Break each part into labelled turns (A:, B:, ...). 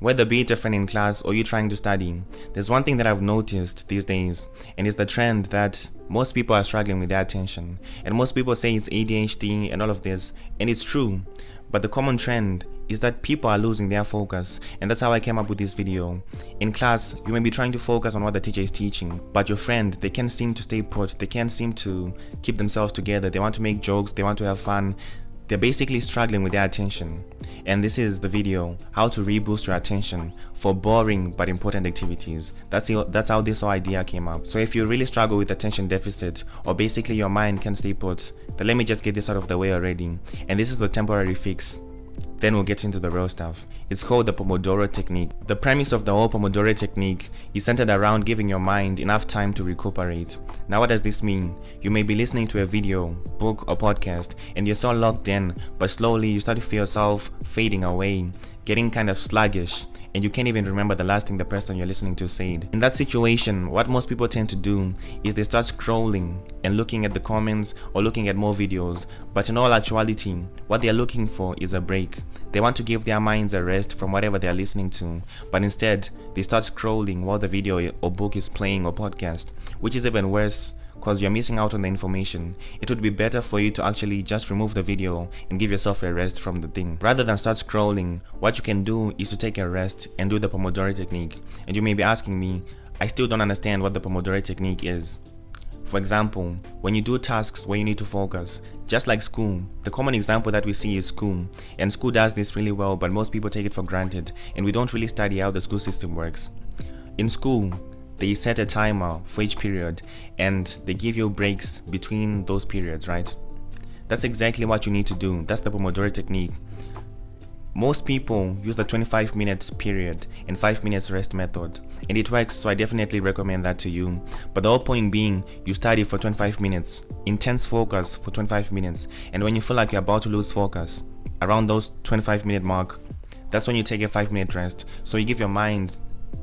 A: Whether be it a friend in class or you trying to study, there's one thing that I've noticed these days, and it's the trend that most people are struggling with their attention. And most people say it's ADHD and all of this, and it's true. But the common trend is that people are losing their focus, and that's how I came up with this video. In class, you may be trying to focus on what the teacher is teaching, but your friend, they can't seem to stay put, they can't seem to keep themselves together, they want to make jokes, they want to have fun. They're basically struggling with their attention. And this is the video, how to reboost your attention for boring but important activities. That's how this whole idea came up. So if you really struggle with attention deficit, or basically your mind can't stay put, then let me just get this out of the way already. And this is the temporary fix. Then we'll get into the real stuff. It's called the Pomodoro technique. The premise of the whole Pomodoro technique is centered around giving your mind enough time to recuperate. Now what does this mean? You may be listening to a video, book or podcast and you're so locked in, but slowly you start to feel yourself fading away, getting kind of sluggish, and you can't even remember the last thing the person you're listening to said. In that situation, what most people tend to do is they start scrolling and looking at the comments or looking at more videos, but in all actuality, what they're looking for is a break. They want to give their minds a rest from whatever they're listening to, but instead, they start scrolling while the video or book is playing or podcast, which is even worse, because you're missing out on the information. It would be better for you to actually just remove the video and give yourself a rest from the thing. Rather than start scrolling, what you can do is to take a rest and do the Pomodoro technique. And you may be asking me, I still don't understand what the Pomodoro technique is. For example, when you do tasks where you need to focus, just like school, the common example that we see is school. And school does this really well, but most people take it for granted, and we don't really study how the school system works. In school, they set a timer for each period and they give you breaks between those periods, right? That's exactly what you need to do. That's the Pomodoro technique. Most people use the 25 minutes period and 5 minutes rest method, and it works, so I definitely recommend that to you. But the whole point being, you study for 25 minutes, intense focus for 25 minutes, and when you feel like you're about to lose focus, around those 25-minute mark, that's when you take a 5-minute rest. So you give your mind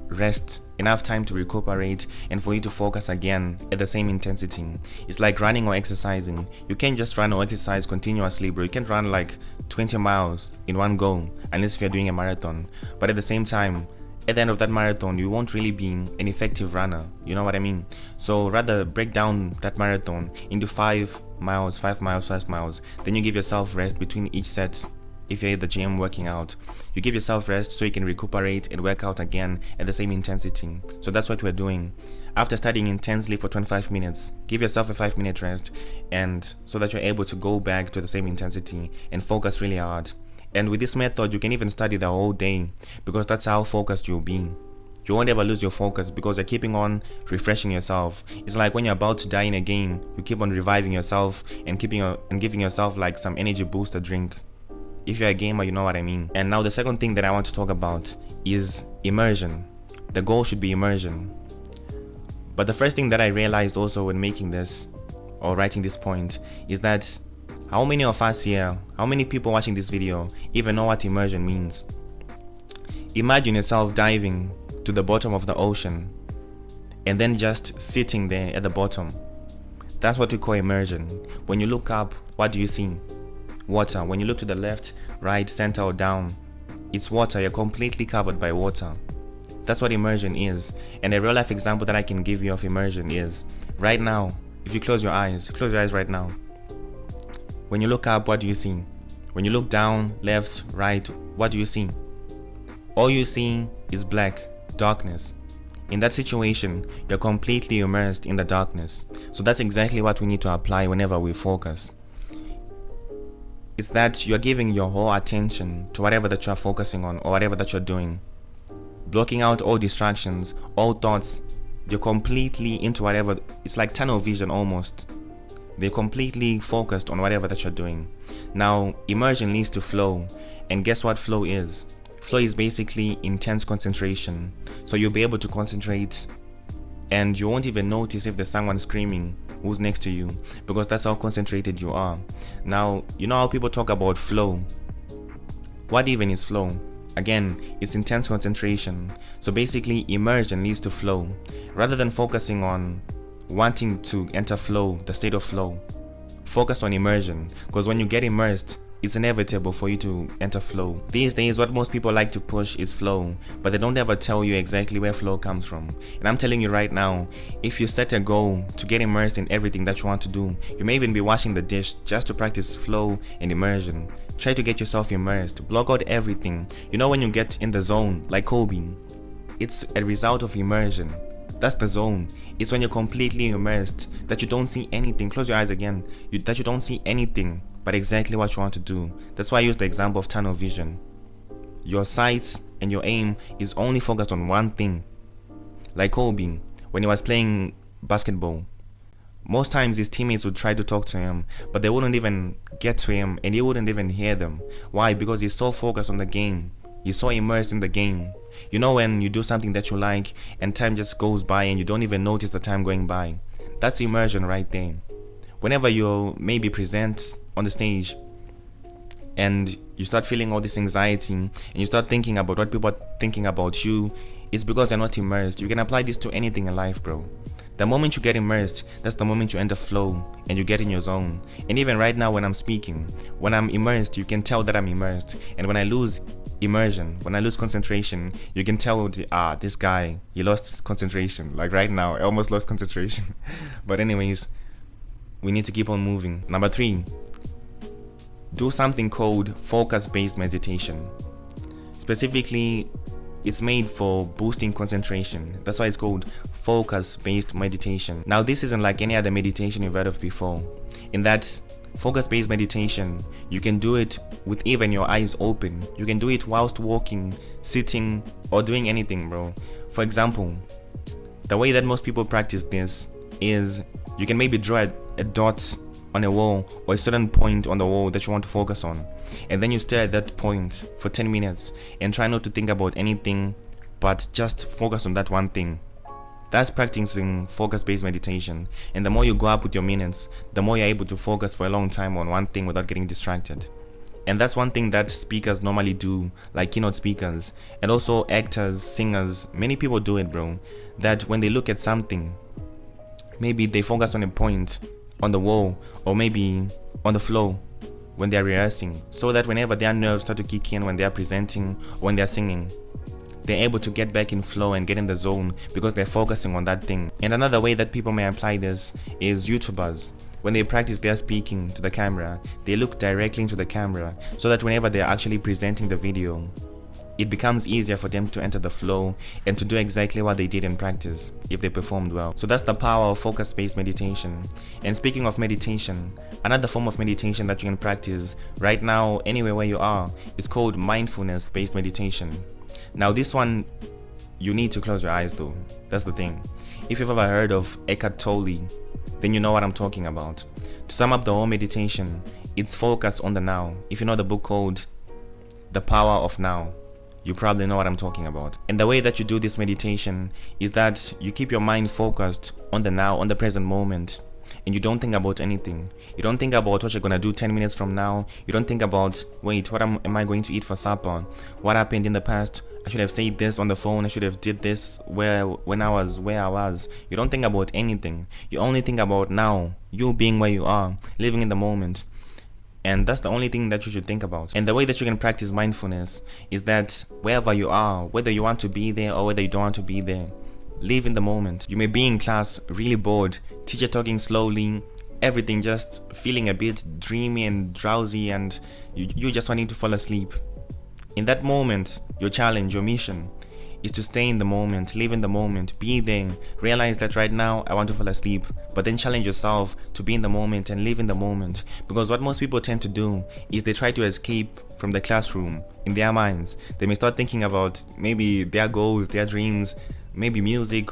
A: rest, enough time to recuperate, and for you to focus again at the same intensity. It's like running or exercising. You can't just run or exercise continuously, bro. You can't run like 20 miles in one go unless if you're doing a marathon. But at the same time, at the end of that marathon, you won't really be an effective runner. You know what I mean? So rather break down that marathon into 5 miles, 5 miles, 5 miles. Then you give yourself rest between each set. If you're at the gym working out, you give yourself rest so you can recuperate and work out again at the same intensity. So that's what we're doing. After studying intensely for 25 minutes, give yourself a 5-minute rest, and so that you're able to go back to the same intensity and focus really hard. And with this method, you can even study the whole day, because that's how focused you'll be. You won't ever lose your focus because you're keeping on refreshing yourself. It's like when you're about to die in a game, you keep on reviving yourself and giving yourself like some energy booster drink. If you're a gamer, you know what I mean. And now the second thing that I want to talk about is immersion. The goal should be immersion. But the first thing that I realized also when making this or writing this point is that how many of us here, how many people watching this video even know what immersion means? Imagine yourself diving to the bottom of the ocean and then just sitting there at the bottom. That's what we call immersion. When you look up, what do you see? Water. When you look to the left, right, center or down, it's water. You're completely covered by water. That's what immersion is. And a real life example that I can give you of immersion is right now. If you close your eyes right now. When you look up, what do you see? When you look down, left, right, what do you see? All you see is black, darkness. In that situation, you're completely immersed in the darkness. So that's exactly what we need to apply whenever we focus. It's that you're giving your whole attention to whatever that you're focusing on or whatever that you're doing. Blocking out all distractions, all thoughts. You're completely into whatever. It's like tunnel vision almost. They're completely focused on whatever that you're doing. Now, immersion leads to flow. And guess what flow is? Flow is basically intense concentration. So you'll be able to concentrate and you won't even notice if there's someone screaming who's next to you, because that's how concentrated you are. Now, you know how people talk about flow. What even is flow? Again, it's intense concentration. So basically, immersion leads to flow. Rather than focusing on wanting to enter flow, the state of flow, focus on immersion, because when you get immersed, it's inevitable for you to enter flow. These days, what most people like to push is flow, but they don't ever tell you exactly where flow comes from. And I'm telling you right now, if you set a goal to get immersed in everything that you want to do, you may even be washing the dish just to practice flow and immersion. Try to get yourself immersed, block out everything. You know, when you get in the zone, like Kobe, it's a result of immersion. That's the zone. It's when you're completely immersed that you don't see anything. Close your eyes again. That you don't see anything but exactly what you want to do. That's why I use the example of tunnel vision. Your sights and your aim is only focused on one thing. Like Kobe, when he was playing basketball, most times his teammates would try to talk to him, but they wouldn't even get to him and he wouldn't even hear them. Why? Because he's so focused on the game. He's so immersed in the game. You know, when you do something that you like and time just goes by and you don't even notice the time going by. That's immersion right there. Whenever you maybe present on the stage and you start feeling all this anxiety and you start thinking about what people are thinking about you, it's because you're not immersed. You can apply this to anything in life, bro. The moment you get immersed, that's the moment you enter flow and you get in your zone. And even right now when I'm speaking, when I'm immersed, you can tell that I'm immersed. And when I lose immersion, when I lose concentration, you can tell this guy, he lost concentration. Like right now, I almost lost concentration. But anyways, we need to keep on moving. Number 3, do something called focus-based meditation. Specifically, it's made for boosting concentration. That's why it's called focus-based meditation. Now, this isn't like any other meditation you've heard of before. In that focus-based meditation, you can do it with even your eyes open. You can do it whilst walking, sitting, or doing anything, bro. For example, the way that most people practice this is you can maybe draw a dot on a wall or a certain point on the wall that you want to focus on, and then you stare at that point for 10 minutes and try not to think about anything but just focus on that one thing. That's practicing focus-based meditation, and the more you go up with your minutes, the more you're able to focus for a long time on one thing without getting distracted. And that's one thing that speakers normally do, like keynote speakers and also actors, singers. Many people do it, bro, that when they look at something, maybe they focus on a point on the wall or maybe on the floor when they're rehearsing, so that whenever their nerves start to kick in when they're presenting or when they're singing, they're able to get back in flow and get in the zone because they're focusing on that thing. And another way that people may apply this is YouTubers. When they practice their speaking to the camera, they look directly into the camera so that whenever they're actually presenting the video, it becomes easier for them to enter the flow and to do exactly what they did in practice if they performed well. So that's the power of focus-based meditation. And speaking of meditation, another form of meditation that you can practice right now anywhere where you are is called mindfulness-based meditation. Now this one, you need to close your eyes though. That's the thing. If you've ever heard of Eckhart Tolle, then you know what I'm talking about. To sum up the whole meditation, it's focus on the now. If you know the book called The Power of Now, you probably know what I'm talking about. And the way that you do this meditation is that you keep your mind focused on the now, on the present moment, and you don't think about anything. You don't think about what you're gonna do 10 minutes from now. You don't think about, wait, what am I going to eat for supper? What happened in the past? I should have said this on the phone. I should have did this when I was where I was. You don't think about anything. You only think about now, you being where you are, living in the moment. And that's the only thing that you should think about. And the way that you can practice mindfulness is that wherever you are, whether you want to be there or whether you don't want to be there, live in the moment. You may be in class really bored, teacher talking slowly, everything just feeling a bit dreamy and drowsy, and you just wanting to fall asleep. In that moment, your challenge, your mission is to stay in the moment, live in the moment, be there, realize that right now I want to fall asleep, but then challenge yourself to be in the moment and live in the moment. Because what most people tend to do is they try to escape from the classroom in their minds. They may start thinking about maybe their goals, their dreams, maybe music,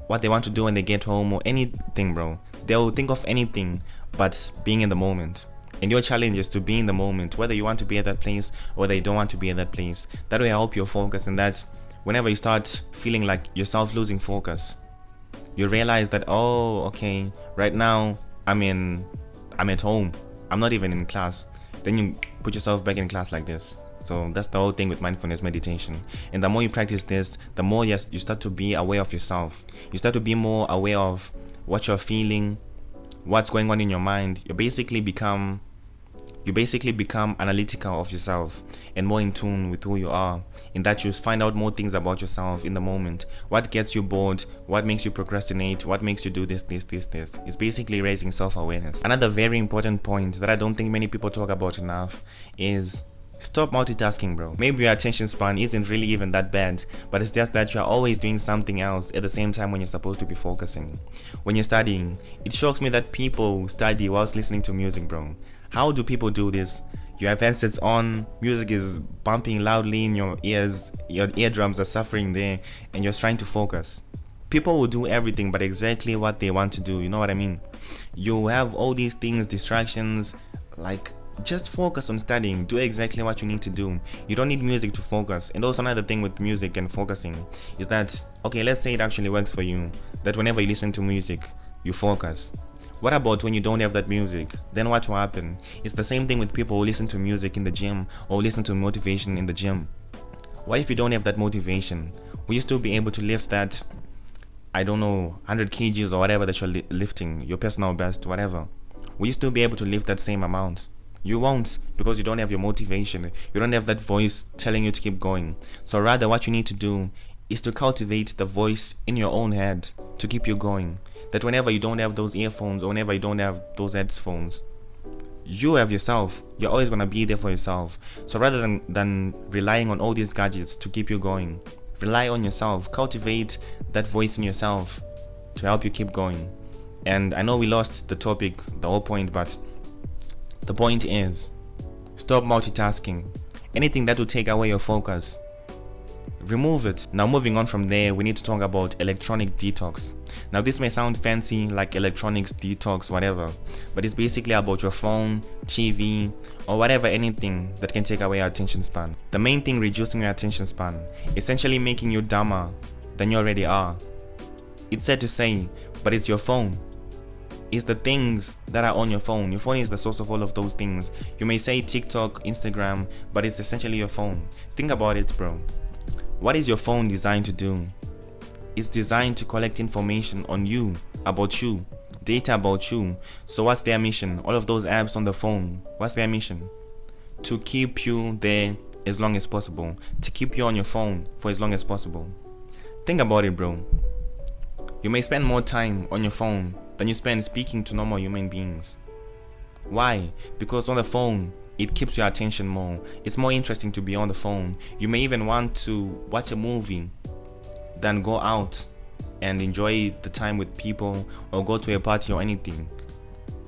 A: what they want to do when they get home or anything, bro. They'll think of anything but being in the moment. And your challenge is to be in the moment, whether you want to be at that place or whether you don't want to be at that place. That will help your focus, and that's whenever you start feeling like yourself losing focus, you realize that, oh, okay, right now I'm at home. I'm not even in class. Then you put yourself back in class like this. So that's the whole thing with mindfulness meditation. And the more you practice this, the more you start to be aware of yourself. You start to be more aware of what you're feeling, what's going on in your mind. You basically become You basically become analytical of yourself and more in tune with who you are, in that you find out more things about yourself in the moment. What gets you bored, what makes you procrastinate, what makes you do this. It's basically raising self-awareness. Another very important point that I don't think many people talk about enough is stop multitasking, bro. Maybe your attention span isn't really even that bad, but it's just that you're always doing something else at the same time when you're supposed to be focusing. When you're studying, it shocks me that people study whilst listening to music, bro. How do people do this? You have headsets on, music is bumping loudly in your ears, your eardrums are suffering there, and you're trying to focus. People will do everything but exactly what they want to do, you know what I mean? You have all these things, distractions, like just focus on studying, do exactly what you need to do. You don't need music to focus. And also another thing with music and focusing is that, okay, let's say it actually works for you, that whenever you listen to music, you focus. What about when you don't have that music? Then what will happen? It's the same thing with people who listen to music in the gym or listen to motivation in the gym. What if you don't have that motivation? Will you still be able to lift that, I don't know, 100 kgs or whatever that you're lifting, your personal best, whatever? Will you still be able to lift that same amount? You won't, because you don't have your motivation. You don't have that voice telling you to keep going. So rather what you need to do is to cultivate the voice in your own head to keep you going. That whenever you don't have those earphones or whenever you don't have those headphones, you have yourself. You're always going to be there for yourself. So rather than relying on all these gadgets to keep you going, rely on yourself. Cultivate that voice in yourself to help you keep going. And I know we lost the topic, the whole point, but the point is, stop multitasking. Anything that will take away your focus, remove it. Now moving on from there, we need to talk about electronic detox. Now this may sound fancy, like electronics detox, whatever, but it's basically about your phone, TV, or whatever, anything that can take away your attention span. The main thing reducing your attention span, essentially making you dumber than you already are. It's sad to say, but it's your phone. It's the things that are on your phone. Your phone is the source of all of those things. You may say TikTok, Instagram, but it's essentially your phone. Think about it, bro. What is your phone designed to do? It's designed to collect information on you, about you, data about you. So what's their mission? All of those apps on the phone, what's their mission? To keep you there as long as possible. To keep you on your phone for as long as possible. Think about it, bro. You may spend more time on your phone than you spend speaking to normal human beings. Why? Because on the phone, it keeps your attention more. It's more interesting to be on the phone. You may even want to watch a movie than go out and enjoy the time with people or go to a party or anything.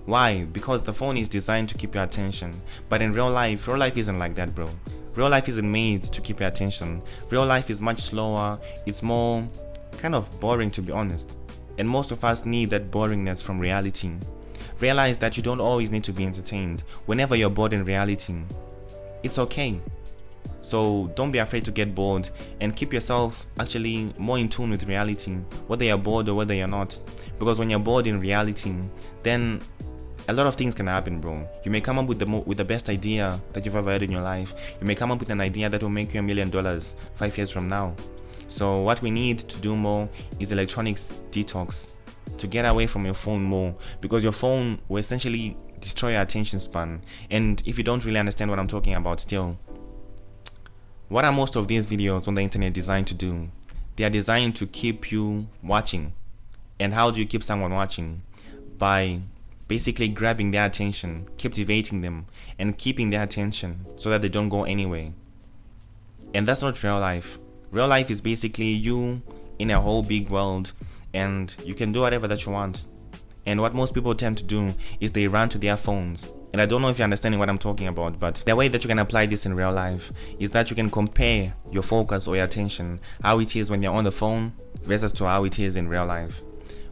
A: Why? Because the phone is designed to keep your attention. But in real life isn't like that, bro. Real life isn't made to keep your attention. Real life is much slower. It's more kind of boring, to be honest. And most of us need that boringness from reality. Realize that you don't always need to be entertained. Whenever you're bored in reality, it's okay. So don't be afraid to get bored and keep yourself actually more in tune with reality, whether you're bored or whether you're not. Because when you're bored in reality, then a lot of things can happen, bro. You may come up with the best idea that you've ever had in your life. You may come up with an idea that will make you $1 million 5 years from now. So what we need to do more is electronics detox, to get away from your phone more, because your phone will essentially destroy your attention span. And if you don't really understand what I'm talking about still, what are most of these videos on the internet designed to do? They are designed to keep you watching. And how do you keep someone watching? By basically grabbing their attention, captivating them, and keeping their attention so that they don't go anywhere. And that's not real life. Real life is basically you in a whole big world, and you can do whatever that you want. And what most people tend to do is they run to their phones. And I don't know if you're understanding what I'm talking about, but the way that you can apply this in real life is that you can compare your focus or your attention, how it is when you're on the phone versus to how it is in real life.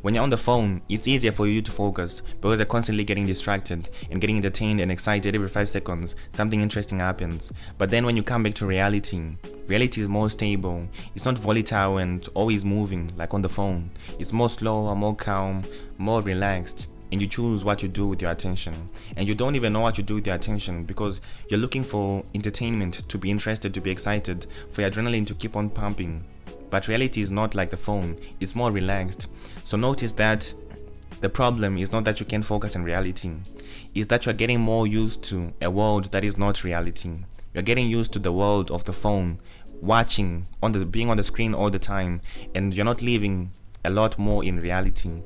A: When you're on the phone, it's easier for you to focus because you're constantly getting distracted and getting entertained and excited. Every 5 seconds, something interesting happens. But then when you come back to reality, reality is more stable. It's not volatile and always moving like on the phone. It's more slower, more calm, more relaxed. And you choose what you do with your attention. And you don't even know what you do with your attention because you're looking for entertainment, to be interested, to be excited, for your adrenaline to keep on pumping. But reality is not like the phone, it's more relaxed. So notice that The problem is not that you can't focus on reality, it's that you're getting more used to a world that is not reality. You're getting used to the world of the phone, watching being on the screen all the time, and you're not living a lot more in reality.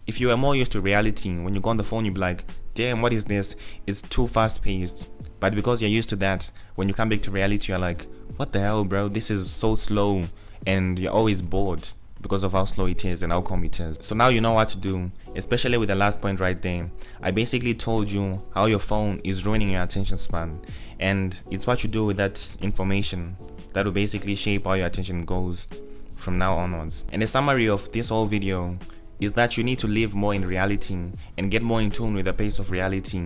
A: If you are more used to reality, when you go on the phone, you'll be like, damn, what is this? It's too fast paced. But because you're used to that, when you come back to reality, you're like, what the hell, bro? This is so slow. And you're always bored because of how slow it is and how calm it is. So now you know what to do, especially with the last point right there. I basically told you how your phone is ruining your attention span. And it's what you do with that information that will basically shape how your attention goes from now onwards. And the summary of this whole video is that you need to live more in reality and get more in tune with the pace of reality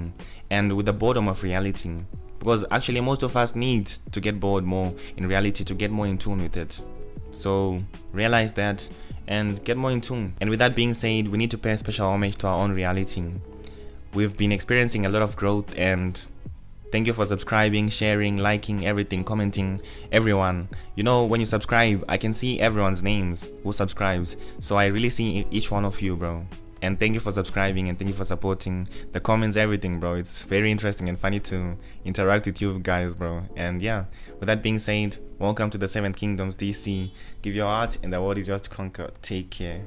A: and with the boredom of reality, because actually most of us need to get bored more in reality to get more in tune with it. So realize that and get more in tune. And with that being said, we need to pay special homage to our own reality. We've been experiencing a lot of growth, and thank you for subscribing, sharing, liking, everything, commenting, everyone. You know, when you subscribe, I can see everyone's names who subscribes. So I really see each one of you, bro. And thank you for subscribing, and thank you for supporting the comments, everything, bro. It's very interesting and funny to interact with you guys, bro. And yeah, with that being said, welcome to the Seven Kingdoms DC. Give your heart and the world is yours to conquer. Take care.